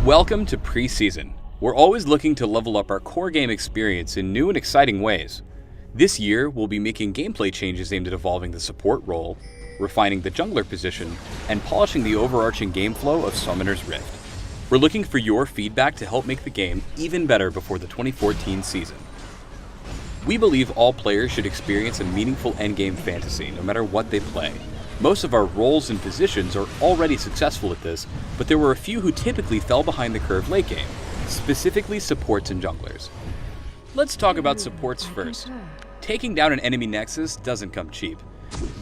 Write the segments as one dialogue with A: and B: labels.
A: Welcome to Preseason. We're always looking to level up our core game experience in new and exciting ways. This year, we'll be making gameplay changes aimed at evolving the support role, refining the jungler position, and polishing the overarching game flow of Summoner's Rift. We're looking for your feedback to help make the game even better before the 2014 season. We believe all players should experience a meaningful endgame fantasy, no matter what they play. Most of our roles and positions are already successful at this, but there were a few who typically fell behind the curve late game, specifically supports and junglers. Let's talk about supports first. Taking down an enemy nexus doesn't come cheap.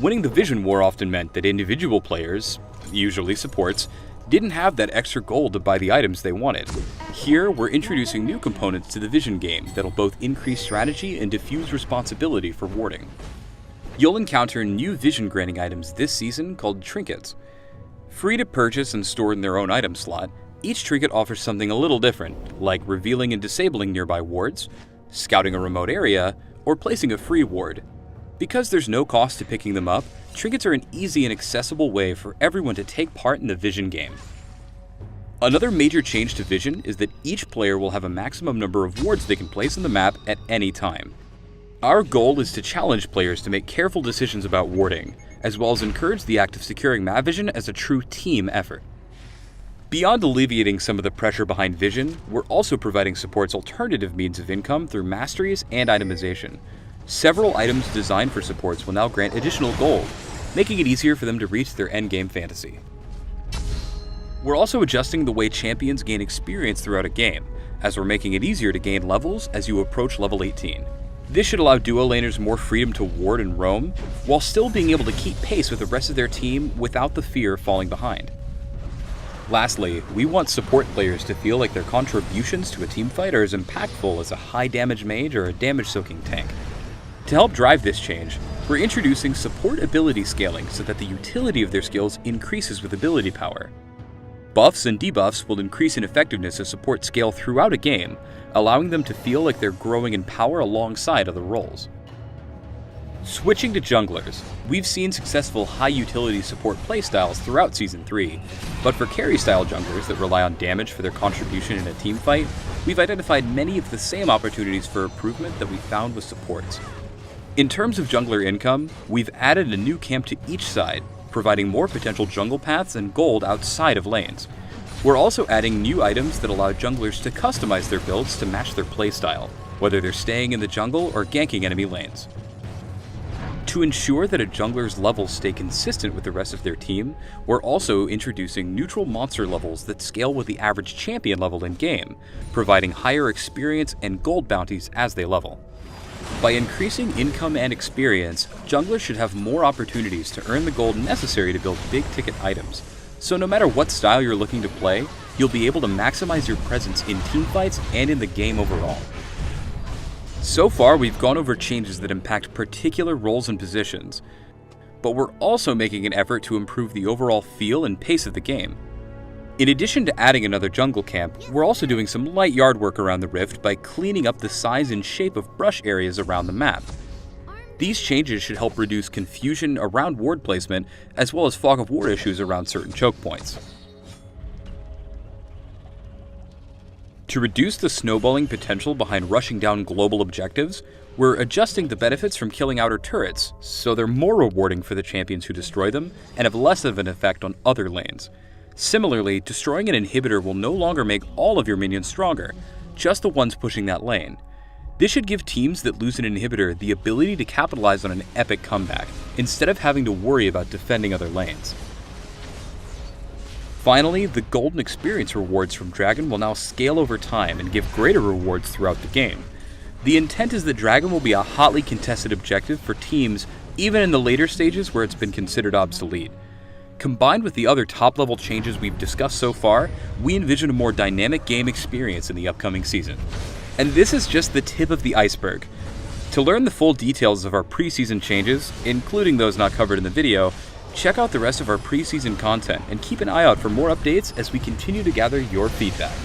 A: Winning the Vision War often meant that individual players, usually supports, didn't have that extra gold to buy the items they wanted. Here, we're introducing new components to the Vision game that'll both increase strategy and diffuse responsibility for warding. You'll encounter new vision granting items this season called trinkets. Free to purchase and store in their own item slot, each trinket offers something a little different, like revealing and disabling nearby wards, scouting a remote area, or placing a free ward. Because there's no cost to picking them up, trinkets are an easy and accessible way for everyone to take part in the Vision game. Another major change to Vision is that each player will have a maximum number of wards they can place on the map at any time. Our goal is to challenge players to make careful decisions about warding, as well as encourage the act of securing map vision as a true team effort. Beyond alleviating some of the pressure behind Vision, we're also providing supports alternative means of income through masteries and itemization. Several items designed for supports will now grant additional gold, making it easier for them to reach their endgame fantasy. We're also adjusting the way champions gain experience throughout a game, as we're making it easier to gain levels as you approach level 18. This should allow duo laners more freedom to ward and roam, while still being able to keep pace with the rest of their team without the fear of falling behind. Lastly, we want support players to feel like their contributions to a teamfight are as impactful as a high damage mage or a damage soaking tank. To help drive this change, we're introducing support ability scaling so that the utility of their skills increases with ability power. Buffs and debuffs will increase in effectiveness as support scale throughout a game, allowing them to feel like they're growing in power alongside other roles. Switching to junglers, we've seen successful high-utility support playstyles throughout Season 3, but for carry-style junglers that rely on damage for their contribution in a teamfight, we've identified many of the same opportunities for improvement that we found with supports. In terms of jungler income, we've added a new camp to each side, providing more potential jungle paths and gold outside of lanes. We're also adding new items that allow junglers to customize their builds to match their playstyle, whether they're staying in the jungle or ganking enemy lanes. To ensure that a jungler's levels stay consistent with the rest of their team, we're also introducing neutral monster levels that scale with the average champion level in-game, providing higher experience and gold bounties as they level. By increasing income and experience, junglers should have more opportunities to earn the gold necessary to build big-ticket items. So no matter what style you're looking to play, you'll be able to maximize your presence in teamfights and in the game overall. So far, we've gone over changes that impact particular roles and positions, but we're also making an effort to improve the overall feel and pace of the game. In addition to adding another jungle camp, we're also doing some light yard work around the Rift by cleaning up the size and shape of brush areas around the map. These changes should help reduce confusion around ward placement, as well as fog of war issues around certain choke points. To reduce the snowballing potential behind rushing down global objectives, we're adjusting the benefits from killing outer turrets, so they're more rewarding for the champions who destroy them and have less of an effect on other lanes. Similarly, destroying an inhibitor will no longer make all of your minions stronger, just the ones pushing that lane. This should give teams that lose an inhibitor the ability to capitalize on an epic comeback, instead of having to worry about defending other lanes. Finally, the golden experience rewards from Dragon will now scale over time and give greater rewards throughout the game. The intent is that Dragon will be a hotly contested objective for teams even in the later stages where it's been considered obsolete. Combined with the other top-level changes we've discussed so far, we envision a more dynamic game experience in the upcoming season. And this is just the tip of the iceberg. To learn the full details of our preseason changes, including those not covered in the video, check out the rest of our preseason content and keep an eye out for more updates as we continue to gather your feedback.